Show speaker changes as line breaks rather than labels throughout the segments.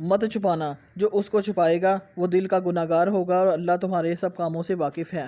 مت چھپانا، جو اس کو چھپائے گا وہ دل کا گناہ گار ہوگا اور اللہ تمہارے سب کاموں سے واقف ہے۔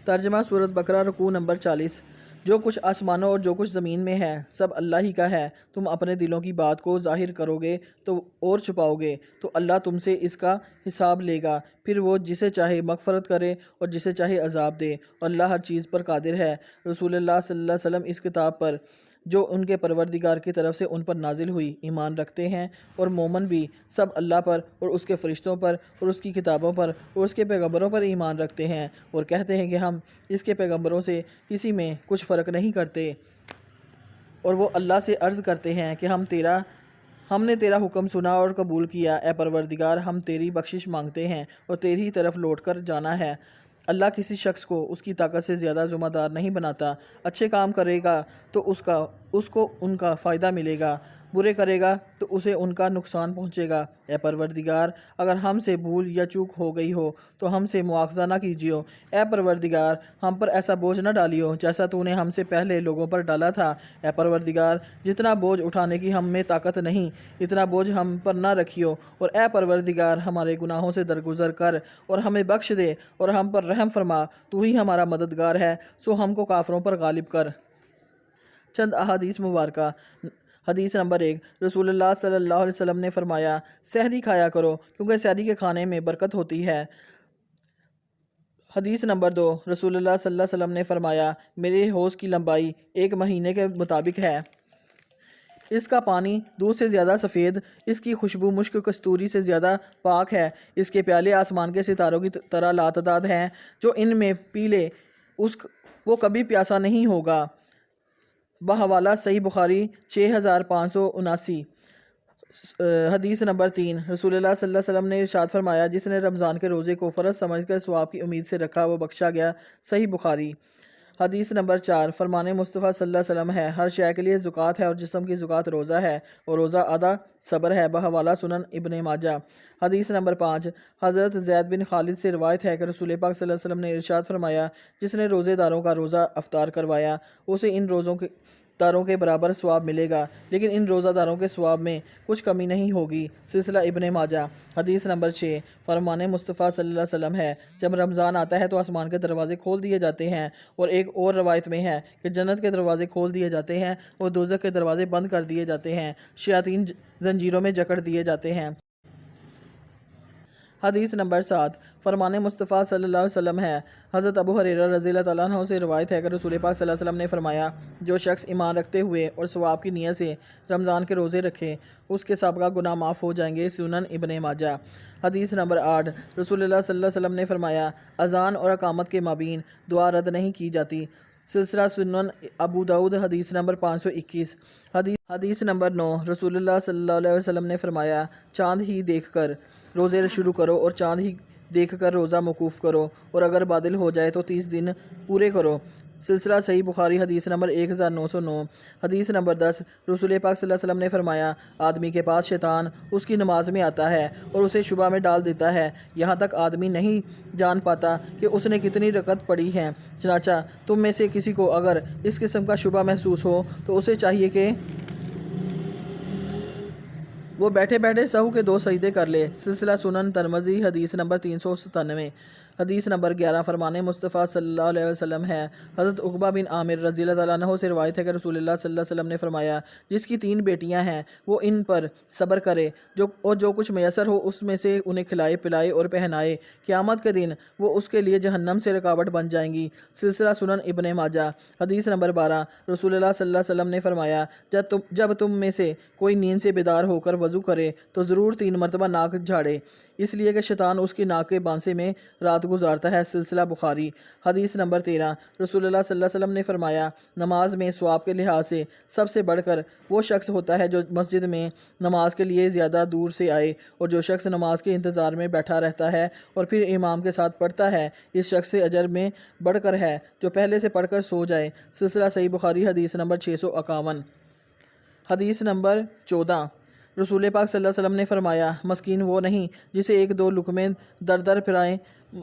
ترجمہ سورۃ بقرہ رکوع نمبر 40۔ جو کچھ آسمانوں اور جو کچھ زمین میں ہے سب اللہ ہی کا ہے۔ تم اپنے دلوں کی بات کو ظاہر کرو گے تو اور چھپاؤ گے تو اللہ تم سے اس کا حساب لے گا، پھر وہ جسے چاہے مغفرت کرے اور جسے چاہے عذاب دے، اور اللہ ہر چیز پر قادر ہے۔ رسول اللہ صلی اللہ علیہ وسلم اس کتاب پر جو ان کے پروردگار کی طرف سے ان پر نازل ہوئی ایمان رکھتے ہیں، اور مومن بھی سب اللہ پر اور اس کے فرشتوں پر اور اس کی کتابوں پر اور اس کے پیغمبروں پر ایمان رکھتے ہیں، اور کہتے ہیں کہ ہم اس کے پیغمبروں سے کسی میں کچھ فرق نہیں کرتے، اور وہ اللہ سے عرض کرتے ہیں کہ ہم نے تیرا حکم سنا اور قبول کیا، اے پروردگار ہم تیری بخشش مانگتے ہیں اور تیری طرف لوٹ کر جانا ہے۔ اللہ کسی شخص کو اس کی طاقت سے زیادہ ذمہ دار نہیں بناتا۔ اچھے کام کرے گا تو اس کو ان کا فائدہ ملے گا، برے کرے گا تو اسے ان کا نقصان پہنچے گا۔ اے پروردگار اگر ہم سے بھول یا چوک ہو گئی ہو تو ہم سے مواخذہ نہ کیجیو۔ اے پروردگار ہم پر ایسا بوجھ نہ ڈالیو جیسا تو نے ہم سے پہلے لوگوں پر ڈالا تھا۔ اے پروردگار جتنا بوجھ اٹھانے کی ہم میں طاقت نہیں اتنا بوجھ ہم پر نہ رکھیو، اور اے پروردگار ہمارے گناہوں سے درگزر کر اور ہمیں بخش دے اور ہم پر رحم فرما، تو ہی ہمارا مددگار ہے، سو ہم کو کافروں پر غالب کر۔ چند احادیث مبارکہ۔ حدیث نمبر 1۔ رسول اللہ صلی اللہ علیہ وسلم نے فرمایا، سحری کھایا کرو کیونکہ سحری کے کھانے میں برکت ہوتی ہے۔ حدیث نمبر 2۔ رسول اللہ صلی اللہ علیہ وسلم نے فرمایا، میرے حوض کی لمبائی 1 مہینے کے مطابق ہے، اس کا پانی دودھ سے زیادہ سفید، اس کی خوشبو مشک کستوری سے زیادہ پاک ہے، اس کے پیالے آسمان کے ستاروں کی طرح لاتعداد ہیں، جو ان میں پی لے وہ کبھی پیاسا نہیں ہوگا۔ بحوالہ صحیح بخاری 6579۔ حدیث نمبر 3۔ رسول اللہ صلی اللہ علیہ وسلم نے ارشاد فرمایا، جس نے رمضان کے روزے کو فرض سمجھ کر ثواب کی امید سے رکھا وہ بخشا گیا، صحیح بخاری۔ حدیث نمبر 4۔ فرمان مصطفیٰ صلی اللہ علیہ وسلم ہے، ہر شے کے لیے زکوٰۃ ہے اور جسم کی زکوٰۃ روزہ ہے، اور روزہ آدھا صبر ہے۔ بحوالہ سنن ابن ماجہ۔ حدیث نمبر 5۔ حضرت زید بن خالد سے روایت ہے کہ رسول پاک صلی اللہ علیہ وسلم نے ارشاد فرمایا، جس نے روزے داروں کا روزہ افطار کروایا اسے ان روزوں داروں کے برابر ثواب ملے گا، لیکن ان روزہ داروں کے ثواب میں کچھ کمی نہیں ہوگی۔ سلسلہ ابن ماجہ۔ حدیث نمبر 6۔ فرمان مصطفیٰ صلی اللہ علیہ وسلم ہے، جب رمضان آتا ہے تو آسمان کے دروازے کھول دیے جاتے ہیں، اور ایک اور روایت میں ہے کہ جنت کے دروازے کھول دیے جاتے ہیں اور دوزخ کے دروازے بند کر دیے جاتے ہیں، شیاطین زنجیروں میں جکڑ دیے جاتے ہیں۔ حدیث نمبر 7۔ فرمان مصطفیٰ صلی اللہ علیہ وسلم ہے، حضرت ابو ہریرہ رضی اللہ تعالیٰ عنہ سے روایت ہے کہ رسول پاک صلی اللہ علیہ وسلم نے فرمایا، جو شخص ایمان رکھتے ہوئے اور ثواب کی نیت سے رمضان کے روزے رکھے اس کے سابقہ گناہ معاف ہو جائیں گے۔ سنن ابن ماجہ۔ حدیث نمبر 8۔ رسول اللہ صلی اللہ علیہ وسلم نے فرمایا، اذان اور اقامت کے مابین دعا رد نہیں کی جاتی۔ سلسلہ سنن ابو داؤد۔ حدیث نمبر 521۔ حدیث نمبر 9۔ رسول اللہ صلی اللہ علیہ وسلم نے فرمایا، چاند ہی دیکھ کر روزے شروع کرو اور چاند ہی دیکھ کر روزہ موقوف کرو، اور اگر بادل ہو جائے تو 30 دن پورے کرو۔ سلسلہ صحیح بخاری۔ حدیث نمبر 1909۔ حدیث نمبر 10۔ رسول پاک صلی اللہ علیہ وسلم نے فرمایا، آدمی کے پاس شیطان اس کی نماز میں آتا ہے اور اسے شبہ میں ڈال دیتا ہے، یہاں تک آدمی نہیں جان پاتا کہ اس نے کتنی رکعت پڑھی ہے۔ چنانچہ تم میں سے کسی کو اگر اس قسم کا شبہ محسوس ہو تو اسے چاہیے کہ وہ بیٹھے بیٹھے سہو کے 2 سجدے کر لے۔ سلسلہ سنن ترمذی۔ حدیث نمبر 397۔ حدیث نمبر 11۔ فرمان مصطفیٰ صلی اللہ علیہ وسلم ہے، حضرت عقبہ بن عامر رضی اللہ تعالیٰ عنہ سے روایت ہے کہ رسول اللہ صلی اللہ علیہ وسلم نے فرمایا، جس کی 3 بیٹیاں ہیں وہ ان پر صبر کرے اور جو کچھ میسر ہو اس میں سے انہیں کھلائے پلائے اور پہنائے، قیامت کے دن وہ اس کے لیے جہنم سے رکاوٹ بن جائیں گی۔ سلسلہ سنن ابن ماجہ۔ حدیث نمبر 12۔ رسول اللہ صلی اللہ علیہ وسلم نے فرمایا، جب تم میں سے کوئی نیند سے بیدار ہو کر وضو کرے تو ضرور 3 مرتبہ ناک جھاڑے، اس لیے کہ شیطان اس کی ناک کے بانسے میں رات گزارتا ہے۔ سلسلہ بخاری۔ حدیث نمبر 13۔ رسول اللہ صلی اللہ علیہ وسلم نے فرمایا، نماز میں ثواب کے لحاظ سے سب سے بڑھ کر وہ شخص ہوتا ہے جو مسجد میں نماز کے لیے زیادہ دور سے آئے، اور جو شخص نماز کے انتظار میں بیٹھا رہتا ہے اور پھر امام کے ساتھ پڑھتا ہے، اس شخص سے اجر میں بڑھ کر ہے جو پہلے سے پڑھ کر سو جائے۔ سلسلہ صحیح بخاری۔ حدیث نمبر 651۔ حدیث نمبر 14۔ رسول پاک صلی اللہ علیہ وسلم نے فرمایا مسکین وہ نہیں جسے ایک دو لقمے در در پھرائیں،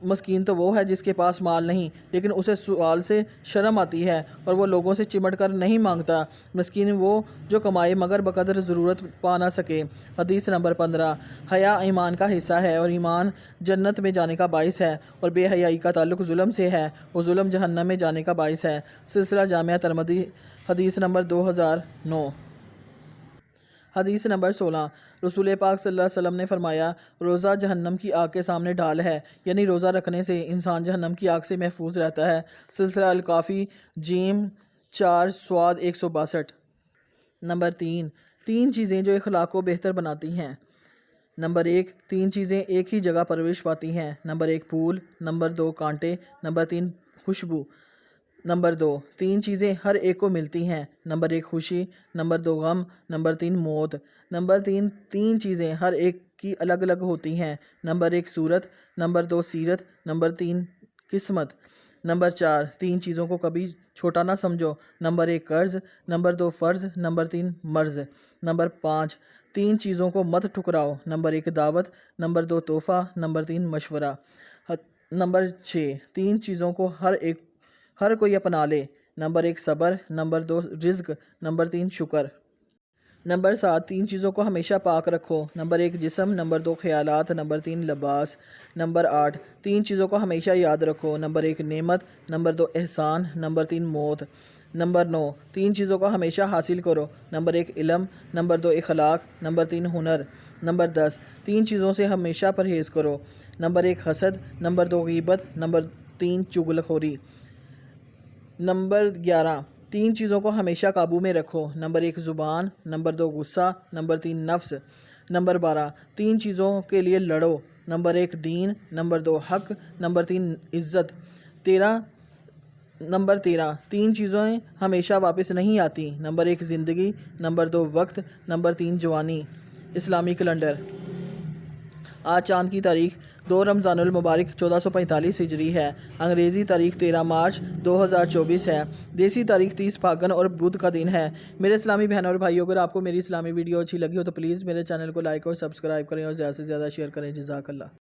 مسکین تو وہ ہے جس کے پاس مال نہیں لیکن اسے سوال سے شرم آتی ہے اور وہ لوگوں سے چمٹ کر نہیں مانگتا، مسکین وہ جو کمائے مگر بقدر ضرورت پا نہ سکے۔ حدیث نمبر 15۔ حیا ایمان کا حصہ ہے اور ایمان جنت میں جانے کا باعث ہے، اور بے حیائی کا تعلق ظلم سے ہے اور ظلم جہنم میں جانے کا باعث ہے۔ سلسلہ جامعہ ترمذی حدیث نمبر 2009۔ حدیث نمبر 16۔ رسول پاک صلی اللہ علیہ وسلم نے فرمایا روزہ جہنم کی آگ کے سامنے ڈھال ہے، یعنی روزہ رکھنے سے انسان جہنم کی آگ سے محفوظ رہتا ہے۔ سلسلہ الکافی جیم 4 سواد 162۔ نمبر 3۔ تین چیزیں جو اخلاق کو بہتر بناتی ہیں۔ نمبر 1، تین چیزیں ایک ہی جگہ پرورش پاتی ہیں۔ نمبر 1 پھول، نمبر 2 کانٹے، نمبر 3 خوشبو۔ نمبر 2، تین چیزیں ہر ایک کو ملتی ہیں۔ نمبر 1 خوشی، نمبر 2 غم، نمبر 3 موت۔ نمبر 3، تین چیزیں ہر ایک کی الگ الگ ہوتی ہیں۔ نمبر 1 صورت، نمبر 2 سیرت، نمبر 3 قسمت۔ نمبر 4، تین چیزوں کو کبھی چھوٹا نہ سمجھو۔ نمبر 1 قرض، نمبر 2 فرض، نمبر 3 مرض۔ نمبر 5، تین چیزوں کو مت ٹھکراؤ۔ نمبر 1 دعوت، نمبر 2 تحفہ، نمبر 3 مشورہ۔ نمبر 6، تین چیزوں کو ہر کوئی اپنا لے۔ نمبر 1 صبر، نمبر 2 رزق، نمبر 3 شکر۔ نمبر 7، تین چیزوں کو ہمیشہ پاک رکھو۔ نمبر 1 جسم، نمبر 2 خیالات، نمبر 3 لباس۔ نمبر 8، تین چیزوں کو ہمیشہ یاد رکھو۔ نمبر 1 نعمت، نمبر 2 احسان، نمبر 3 موت۔ نمبر 9، تین چیزوں کو ہمیشہ حاصل کرو۔ نمبر 1 علم، نمبر 2 اخلاق، نمبر 3 ہنر۔ نمبر 10، تین چیزوں سے ہمیشہ پرہیز کرو۔ نمبر 1 حسد، نمبر 2 غیبت، نمبر 3 چغل خوری۔ نمبر 11، تین چیزوں کو ہمیشہ قابو میں رکھو۔ نمبر 1 زبان، نمبر 2 غصہ، نمبر 3 نفس۔ نمبر 12، تین چیزوں کے لیے لڑو۔ نمبر 1 دین، نمبر 2 حق، نمبر 3 عزت۔ نمبر 13، تین چیزیں ہمیشہ واپس نہیں آتی۔ نمبر 1 زندگی، نمبر 2 وقت، نمبر 3 جوانی۔ اسلامی کیلنڈر۔ آج چاند کی تاریخ 2 رمضان المبارک 1445 ہجری ہے۔ انگریزی تاریخ 13 مارچ 2024 ہے۔ دیسی تاریخ 30 پھاگن اور بدھ کا دن ہے۔ میرے اسلامی بہنوں اور بھائیوں، اگر آپ کو میری اسلامی ویڈیو اچھی لگی ہو تو پلیز میرے چینل کو لائک اور سبسکرائب کریں اور زیادہ سے زیادہ شیئر کریں۔ جزاک اللہ۔